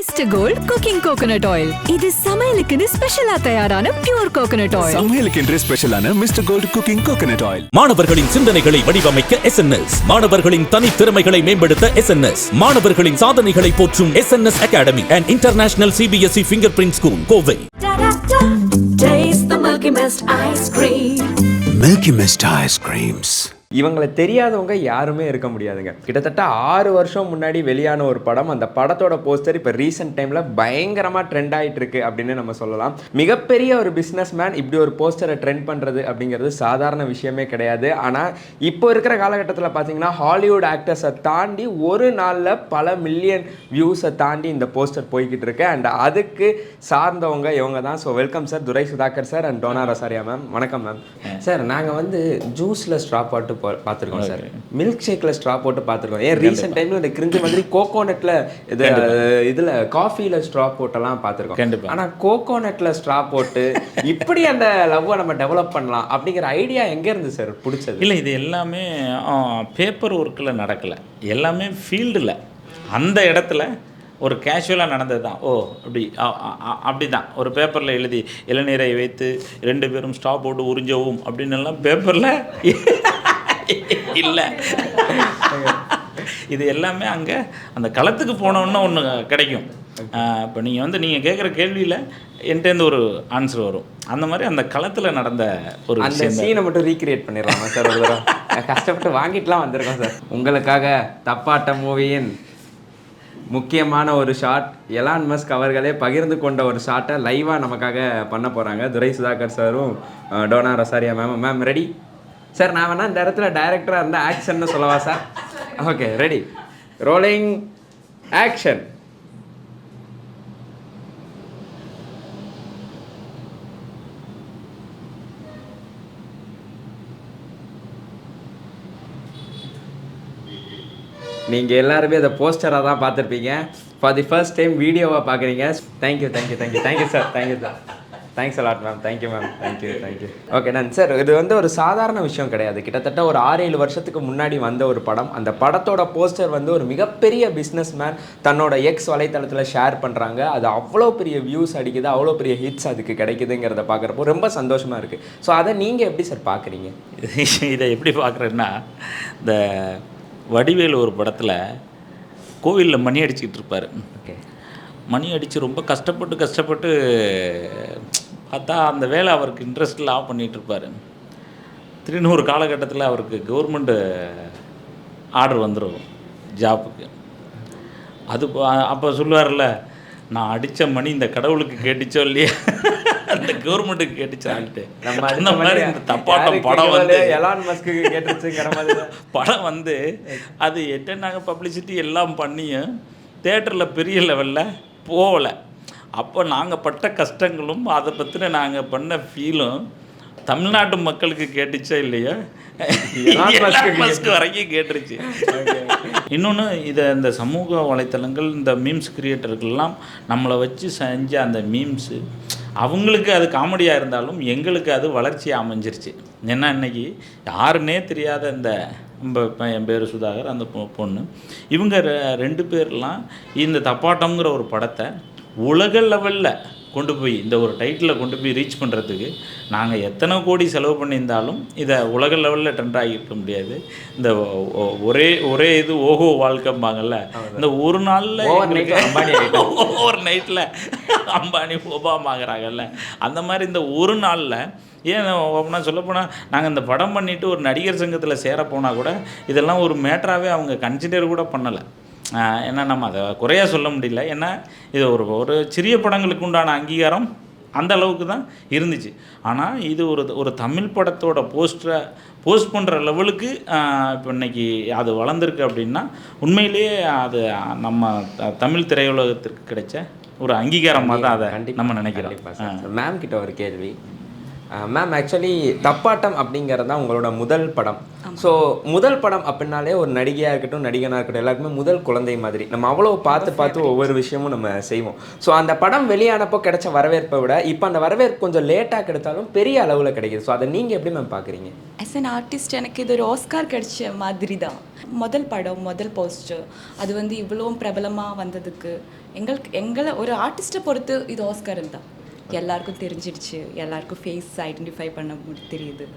Mister gold cooking coconut oil. இது சமையலுக்குன்னு ஸ்பெஷலா தயாரான பியூர் கோகனட் ஆயில். சமையலுக்கென்று ஸ்பெஷலான mister gold cooking coconut oil. மாணவர்களின் சிந்தனைகளை வடிவமைக்க SNS, மாணவர்களின் தனித்திறமைகளை மேம்படுத்த SNS, மாணவர்களின் சாதனைகளை போற்றும் SNS Academy and International CBSE Fingerprint School, Kovai. Taste the Milky Mist ice cream. Milky Mist ice creams. இவங்களை தெரியாதவங்க யாருமே இருக்க முடியாதுங்க. கிட்டத்தட்ட 6 வருஷம் முன்னாடி வெளியான ஒரு படம். அந்த படத்தோட போஸ்டர் இப்போ ரீசெண்ட் டைமில் பயங்கரமாக ட்ரெண்ட் ஆகிட்டு இருக்கு அப்படின்னு நம்ம சொல்லலாம். மிகப்பெரிய ஒரு பிஸ்னஸ் மேன் இப்படி ஒரு போஸ்டரை ட்ரெண்ட் பண்ணுறது அப்படிங்கிறது சாதாரண விஷயமே கிடையாது. ஆனால் இப்போ இருக்கிற காலகட்டத்தில் பார்த்தீங்கன்னா ஹாலிவுட் ஆக்டர்ஸை தாண்டி ஒரு நாளில் பல மில்லியன் வியூஸை தாண்டி இந்த போஸ்டர் போய்கிட்டு இருக்கு. அண்ட் அதுக்கு சார்ந்தவங்க இவங்க தான். So welcome sir, Durai Sudhakar sir and Dona Rosario ma'am. வணக்கம் மேம். சார், நாங்கள் வந்து ஜூஸில் ஸ்ட்ரா போட்டு பார்த்துருக்கோம் சார், மில்க் ஷேக்கில் ஸ்ட்ரா போட்டு பார்த்துருக்கோம். ஏன் ரீசெண்ட் டைமில் இந்த கிரிஞ்சு மாதிரி கோகோனட்டில் இதில் காஃபியில் ஸ்ட்ரா போட்டெல்லாம் பார்த்துருக்கோம். ஆனால் கோகோனட்டில் ஸ்ட்ரா போட்டு இப்படி அந்த லவ்வை நம்ம டெவலப் பண்ணலாம் அப்படிங்கிற ஐடியா எங்கேருந்து சார் பிடிச்சது? இல்லை, இது எல்லாமே பேப்பர் ஒர்க்கில் நடக்கலை, எல்லாமே ஃபீல்டில் அந்த இடத்துல ஒரு கேஷுவலாக நடந்தது தான். அப்படி தான் ஒரு பேப்பரில் எழுதி இளநீரை வைத்து 2 பேரும் ஸ்ட்ரா போட்டு உறிஞ்சவும் அப்படின்னு எல்லாம் பேப்பரில் இல்லை. இது எல்லாமே அங்கே அந்த களத்துக்கு போனோன்னா ஒன்று கிடைக்கும். இப்போ நீங்கள் கேட்குற கேள்வியில் என்கிட்டேருந்து ஒரு ஆன்சர் வரும். அந்த மாதிரி அந்த களத்தில் நடந்த ஒரு அந்த சீனை மட்டும் ரீக்ரியேட் பண்ணிடலாமா சார்? ஒரு தடவை கஷ்டப்பட்டு வாங்கிட்டுலாம் வந்திருக்கோம் சார். உங்களுக்காக தப்பாட்ட மூவியின் முக்கியமான ஒரு ஷாட், எலான் மஸ்க் அவர்களே பகிர்ந்து கொண்ட ஒரு ஷாட்டை லைவாக நமக்காக பண்ண போகிறாங்க துரை சுதாகர் சாரும் Dona Rosario ma'am. Ma'am ready? Sir, நான் வேணா இந்த இடத்துல டைரக்டராக இருந்தால் ஆக்ஷன்னு சொல்லவா sir? Okay, ready, rolling action. நீங்கள் எல்லாருமே அதை போஸ்டராக தான் பார்த்துருப்பீங்க. ஃபார் தி ஃபர்ஸ்ட் டைம் வீடியோவாக பார்க்குறீங்க. Thank you sir. Thanks a lot ma'am. Thank you ma'am. Thank you. Okay நான் சார், இது வந்து ஒரு சாதாரண விஷயம் கிடையாது. கிட்டத்தட்ட ஒரு 6-7 வருஷத்துக்கு முன்னாடி வந்த ஒரு படம். அந்த படத்தோட போஸ்டர் வந்து ஒரு மிகப்பெரிய பிஸ்னஸ் மேன் தன்னோட எக்ஸ் வலைத்தளத்தில் ஷேர் பண்ணுறாங்க. அது அவ்வளோ பெரிய வியூஸ் அடிக்குது, அவ்வளோ பெரிய ஹிட்ஸ் அதுக்கு கிடைக்குதுங்கிறத பார்க்குறப்போ ரொம்ப சந்தோஷமாக இருக்குது. ஸோ அதை நீங்கள் எப்படி சார் பார்க்குறீங்க? இதை எப்படி பார்க்குறேன்னா, இந்த வடிவேலு ஒரு படத்தில் கோவிலில் மணி அடிச்சுக்கிட்டு இருப்பார். ஓகே, மணி அடித்து ரொம்ப கஷ்டப்பட்டு பார்த்தா அந்த வேலை அவருக்கு இன்ட்ரெஸ்ட் இல்லாமல் பண்ணிகிட்ருப்பார். திடீர்னு ஒரு காலகட்டத்தில் அவருக்கு கவர்மெண்ட்டு ஆர்டர் வந்துடும் ஜாப்புக்கு. அது அப்போ சொல்லுவார்ல, நான் அடித்த மணி இந்த கடவுளுக்கு கேட்டுச்சோ இல்லையா, அந்த கவர்மெண்ட்டுக்கு கேட்டுச்சான்ட்டு. அந்த மாதிரி இந்த தப்பாட்டம் படம் வந்து எலான் மஸ்க்கு கேட்டுச்சுங்கிற மாதிரி படம் வந்து அது என்னென்னாங்க பப்ளிசிட்டி எல்லாம் பண்ணியும் தேட்டரில் பெரிய லெவலில் போகலை. அப்போ நாங்கள் பட்ட கஷ்டங்களும் அதை பற்றின நாங்கள் பண்ண ஃபீலும் தமிழ்நாட்டு மக்களுக்கு கேட்டுச்சா இல்லையா, மஸ்க் வரைக்கும் கேட்டுருச்சு. இன்னொன்று, இந்த சமூக வலைத்தளங்கள், இந்த மீம்ஸ் கிரியேட்டர்கள்லாம் நம்மளை வச்சு செஞ்ச அந்த மீம்ஸு அவங்களுக்கு அது காமெடியாக இருந்தாலும் எங்களுக்கு அது வளர்ச்சியாக அமைஞ்சிருச்சு. ஏன்னா இன்றைக்கி யாருன்னே தெரியாத இந்த என் பேர் சுதாகர், அந்த பொண்ணு, இவங்க 2 பேர்லாம் இந்த தப்பாட்டம்ங்கிற ஒரு படத்தை உலக லெவலில் கொண்டு போய் இந்த ஒரு டைட்டில் கொண்டு போய் ரீச் பண்ணுறதுக்கு நாங்கள் எத்தனை கோடி செலவு பண்ணியிருந்தாலும் இதை உலக லெவலில் ட்ரெண்ட் ஆகியிருக்க முடியாது. இந்த ஒரே இது ஓஹோ வாழ்க்கைம்பாங்கல்ல, இந்த ஒரு நாளில் ஒவ்வொரு நைட்டில் அம்பானி ஒபாமாகறாங்கல்ல, அந்த மாதிரி இந்த ஒரு நாளில் ஏன் அப்படின்னா சொல்லப்போனால் நாங்கள் இந்த படம் பண்ணிவிட்டு ஒரு நடிகர் சங்கத்தில் சேரப்போனால் கூட இதெல்லாம் ஒரு மேட்டராகவே அவங்க கன்சிடர் கூட பண்ணலை. ஏன்னா நம்ம அதை குறையாக சொல்ல முடியல. ஏன்னா இது ஒரு சிறிய படங்களுக்கு உண்டான அங்கீகாரம் அந்த அளவுக்கு தான் இருந்துச்சு. ஆனால் இது ஒரு தமிழ் படத்தோட போஸ்ட் பண்ணுற லெவலுக்கு இப்போ இன்றைக்கி அது வளர்ந்துருக்கு அப்படின்னா உண்மையிலேயே அது நம்ம தமிழ் திரையுலகத்திற்கு கிடைச்ச ஒரு அங்கீகாரமாக தான் அதை நம்ம நினைக்கிறோம். மேம் கிட்ட ஒரு கேள்வி. மேம், ஆக்சுவலி தப்பாட்டம் அப்படிங்கிறது தான் உங்களோட முதல் படம். ஸோ முதல் படம் அப்படின்னாலே ஒரு நடிகையாக இருக்கட்டும், நடிகனாக இருக்கட்டும், எல்லாருக்குமே முதல் குழந்தை மாதிரி நம்ம அவ்வளோ பார்த்து ஒவ்வொரு விஷயமும் நம்ம செய்வோம். ஸோ அந்த படம் வெளியானப்போ கிடைச்ச வரவேற்பை விட இப்போ அந்த வரவேற்பு கொஞ்சம் லேட்டாக கிடைத்தாலும் பெரிய அளவில் கிடைக்குது. ஸோ அதை நீங்கள் எப்படி மேம் பார்க்குறீங்க? ஆஸ் அன் ஆர்டிஸ்ட் எனக்கு இது ஒரு ஆஸ்கார் கிடைச்ச மாதிரி தான். முதல் படம், முதல் போஸ்டர், அது வந்து இவ்வளோ பிரபலமாக வந்ததுக்கு எங்களை ஒரு ஆர்டிஸ்ட்டை பொறுத்து இது ஆஸ்கார் தான் எல்லாருக்கும் தெரிஞ்சிடுச்சு, எல்லாருக்கும் ஃபேஸ் ஐடென்டிஃபை பண்ண தெரியுது.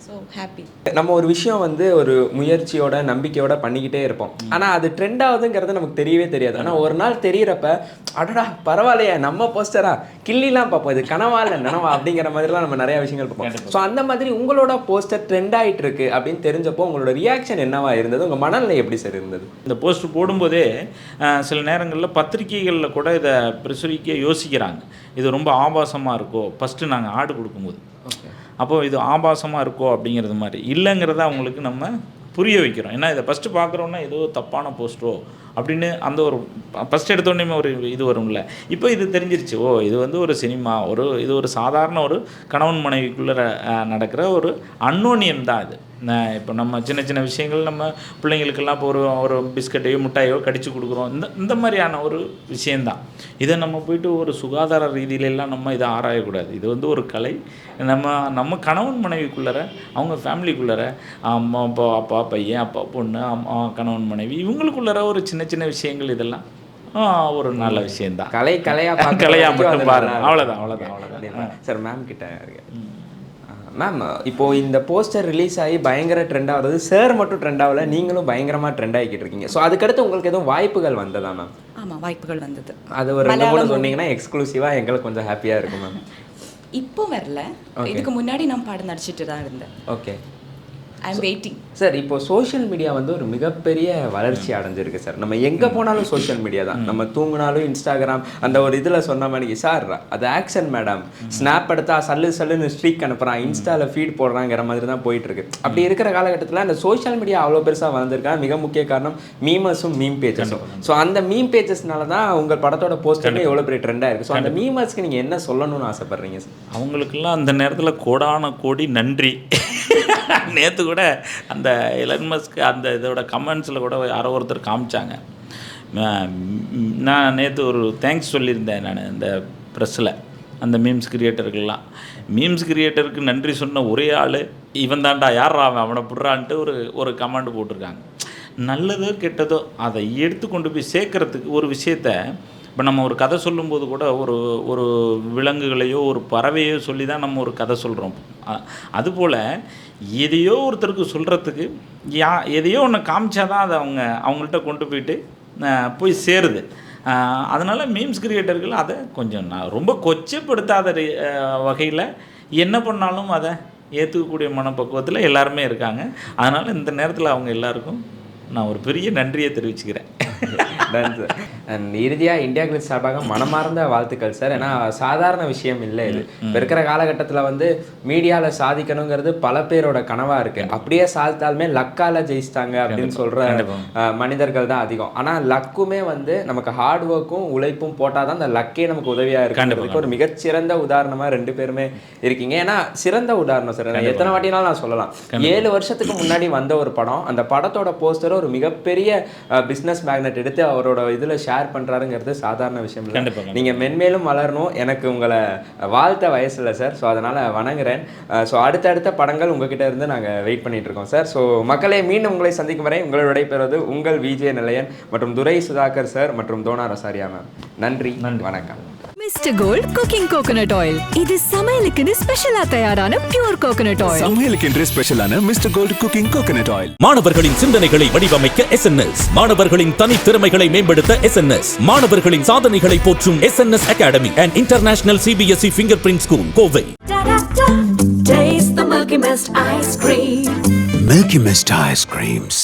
So happy. நம்ம ஒரு விஷயம் வந்து ஒரு முயற்சியோட நம்பிக்கையோட பண்ணிக்கிட்டே இருப்போம், ஆனால் அது ட்ரெண்ட் ஆகுதுங்கிறது நமக்கு தெரியவே தெரியாது. ஆனால் ஒரு நாள் தெரியிறப்ப அடடா பரவாயில்லையா நம்ம போஸ்டரா கிள்ளிலாம் பார்ப்போம், இது கனவா இல்லை நனவா அப்படிங்கிற மாதிரிலாம் நம்ம நிறைய விஷயங்கள் பார்ப்போம். ஸோ அந்த மாதிரி உங்களோட போஸ்டர் ட்ரெண்ட் ஆகிட்டு இருக்கு அப்படின்னு தெரிஞ்சப்போ உங்களோட ரியாக்ஷன் என்னவா இருந்தது, உங்கள் மனநிலை எப்படி சார் இருந்தது? இந்த போஸ்டர் போடும்போதே சில நேரங்களில் பத்திரிகைகளில் கூட இதை பிரசுரிக்க யோசிக்கிறாங்க. இது ரொம்ப ஆபாசமாக இருக்கோ ஃபஸ்ட்டு நாங்கள் ஆடு கொடுக்கும்போது, அப்போது இது ஆபாசமாக இருக்கோ அப்படிங்கிறது மாதிரி இல்லைங்கிறத அவங்களுக்கு நம்ம புரிய வைக்கிறோம். ஏன்னா இதை ஃபஸ்ட்டு பார்க்குறோன்னா ஏதோ தப்பான போஸ்டரோ அப்படின்னு அந்த ஒரு ஃபஸ்ட் எடுத்தோடனே ஒரு இது வரும்ல. இப்போ இது தெரிஞ்சிருச்சு, ஓ இது வந்து ஒரு சினிமா, இது ஒரு சாதாரண ஒரு கணவன் மனைவிக்குள்ளே நடக்கிற ஒரு அன்னோனியம் தான் இது. இப்போ நம்ம சின்ன சின்ன விஷயங்கள் நம்ம பிள்ளைங்களுக்கெல்லாம் இப்போ ஒரு பிஸ்கட்டையோ முட்டாயோ கடிச்சு கொடுக்குறோம், இந்த மாதிரியான ஒரு விஷயந்தான். இதை நம்ம போயிட்டு ஒரு சுகாதார ரீதியிலெல்லாம் நம்ம இதை ஆராயக்கூடாது. இது வந்து ஒரு கலை. நம்ம கணவன் மனைவிக்குள்ளற, அவங்க ஃபேமிலிக்குள்ளற, அம்மா அப்பா, அப்பா பையன், அப்பா பொண்ணு, அம்மா கணவன் மனைவி, இவங்களுக்குள்ளற ஒரு சின்ன சின்ன விஷயங்கள் இதெல்லாம் ஒரு நல்ல விஷயந்தான். கலையாக மட்டும் பாருங்க, அவ்வளோதான். சார் மேம் கிட்ட மேம், இப்போது இந்த போஸ்டர் ரிலீஸ் ஆகி பயங்கர ட்ரெண்ட் ஆகுது, சார் மட்டும் ட்ரெண்ட் ஆகல, நீங்களும் பயங்கரமாக ட்ரெண்ட் ஆகிக்கிட்டு இருக்கீங்க. ஸோ அதுக்கடுத்து உங்களுக்கு எதுவும் வாய்ப்புகள் வந்ததா மேம்? ஆமாம், வாய்ப்புகள் வந்தது. அது ஒரு 2-3 சொன்னீங்கன்னா எக்ஸ்க்ளூசிவாக எங்களுக்கு கொஞ்சம் ஹாப்பியாக இருக்கும் மேம். இப்போ வரல, இதுக்கு முன்னாடி நான் பாடம் நடிச்சிட்டு தான் இருந்தேன். Okay, I am waiting. Sir இப்போ சோஷியல் மீடியா வந்து ஒரு மிகப்பெரிய வளர்ச்சி அடைஞ்சிருக்கு சார். நம்ம எங்கே போனாலும் சோஷியல் மீடியா தான். நம்ம தூங்கினாலும் இன்ஸ்டாகிராம், அந்த ஒரு இதில் சொன்ன மாதிரி சார் அது ஆக்ஷன் மேடம், ஸ்னாப் எடுத்தா சல்லுன்னு ஸ்ட்ரீக் அனுப்புகிறான், இன்ஸ்டாவில் ஃபீட் போடுறாங்கிற மாதிரி தான் போயிட்டுருக்கு. அப்படி இருக்கிற காலகட்டத்தில் அந்த சோஷியல் மீடியா அவ்வளோ பெருசாக வளர்ந்துருக்கா, மிக முக்கிய காரணம் மீமர்ஸும் மீம் பேஜஸும். ஸோ அந்த மீம் பேஜஸ்னால தான் உங்கள் படத்தோட போஸ்டர்ல எவ்வளோ பெரிய ட்ரெண்டாக இருக்குது. ஸோ அந்த மீமர்ஸ்க்கு நீங்கள் என்ன சொல்லணும்னு ஆசைப்பட்றீங்க சார்? அவங்களுக்கெல்லாம் அந்த நேரத்தில் கோடான கோடி நன்றி. நேற்று கூட அந்த எலன் மஸ்க் அந்த இதோட கமெண்ட்ஸில் கூட யாரோ ஒருத்தர் காமிச்சாங்க. நான் நேற்று ஒரு தேங்க்ஸ் சொல்லியிருந்தேன் நான் இந்த ப்ரெஸ்ஸில் அந்த மீம்ஸ் கிரியேட்டருக்கெல்லாம். மீம்ஸ் கிரியேட்டருக்கு நன்றி சொன்ன ஒரே ஆள் இவன் தான்டா, யாரா அவனை புடுறான்ட்டு ஒரு கமெண்ட் போட்டிருக்காங்க. நல்லதோ கெட்டதோ அதை எடுத்து கொண்டு போய் சேர்க்குறதுக்கு ஒரு விஷயத்த, இப்போ நம்ம ஒரு கதை சொல்லும்போது கூட ஒரு விலங்குகளையோ ஒரு பறவையோ சொல்லி தான் நம்ம ஒரு கதை சொல்கிறோம். அதுபோல் எதையோ ஒருத்தருக்கு சொல்கிறதுக்கு எதையோ ஒன்று காமிச்சா தான் அதை அவங்கள்ட்ட கொண்டு போய் சேருது. அதனால் மீம்ஸ் கிரியேட்டர்கள் அதை கொஞ்சம் ரொம்ப கொச்சப்படுத்தாத வகையில் என்ன பண்ணாலும் அதை ஏற்றுக்கக்கூடிய மனப்பக்குவத்தில் எல்லாருமே இருக்காங்க. அதனால் இந்த நேரத்தில் அவங்க எல்லாருக்கும் நான் ஒரு பெரிய நன்றியை தெரிவிச்சுக்கிறேன். Ton sir. அண்ட் இறுதியாக இந்தியா கிளிட்ஸ் சார்பாக மனமார்ந்த வாழ்த்துக்கள் சார். ஏன்னா சாதாரண விஷயம் இல்லை இது. இப்போ இருக்கிற காலகட்டத்தில் வந்து மீடியாவில் சாதிக்கணுங்கிறது பல பேரோட கனவாக இருக்குது. அப்படியே சாதித்தாலுமே லக்கால் ஜெயிச்சிட்டாங்க அப்படின்னு சொல்கிற மனிதர்கள் தான் அதிகம். ஆனால் லக்குமே வந்து நமக்கு ஹார்ட் ஒர்க்கும் உழைப்பும் போட்டால் தான் அந்த லக்கே நமக்கு உதவியாக இருக்கு. ஒரு மிகச்சிறந்த உதாரணமாக 2 பேருமே இருக்கீங்க. ஏன்னா சிறந்த உதாரணம் சார். எத்தனை வாட்டினாலும் நான் சொல்லலாம். 7 வருஷத்துக்கு முன்னாடி வந்த ஒரு படம், அந்த படத்தோட போஸ்டரை ஒரு மிகப்பெரிய பிஸ்னஸ் மேக்னெட் எடுத்து அவரோட இதில் ஷேர் பண்ணுறாருங்கிறது சாதாரண விஷயம் இல்லை. நீங்கள் மென்மேலும் வளரணும். எனக்கு உங்களை வாழ்த்த வயசில்லை சார். ஸோ அதனால் வணங்குறேன். ஸோ அடுத்தடுத்த படங்கள் உங்ககிட்ட இருந்து நாங்கள் வெயிட் பண்ணிட்டு இருக்கோம் சார். ஸோ மக்களே, மீண்டும் உங்களை சந்திக்கும் வரை உங்களோட விடைபெறுவது உங்கள் விஜே நிலையன் மற்றும் துரை சுதாகர் சார் மற்றும் தோனா ரசாரியா மேம். நன்றி, வணக்கம். Mister gold cooking coconut oil. இது சமையலுக்குன்னு ஸ்பெஷலா தயாரான பியூர் கோகனட் ஆயில். சமையலுக்கென்று ஸ்பெஷலான mister gold cooking coconut oil. மாணவர்களின் சிந்தனைகளை வடிவமைக்க SNS, மாணவர்களின் தனித்திறமைகளை மேம்படுத்த SNS, மாணவர்களின் சாதனைகளை போற்றும் SNS Academy and International CBSE Fingerprint School, Kovai. Taste the Milky Mist ice cream. Milky Mist ice creams.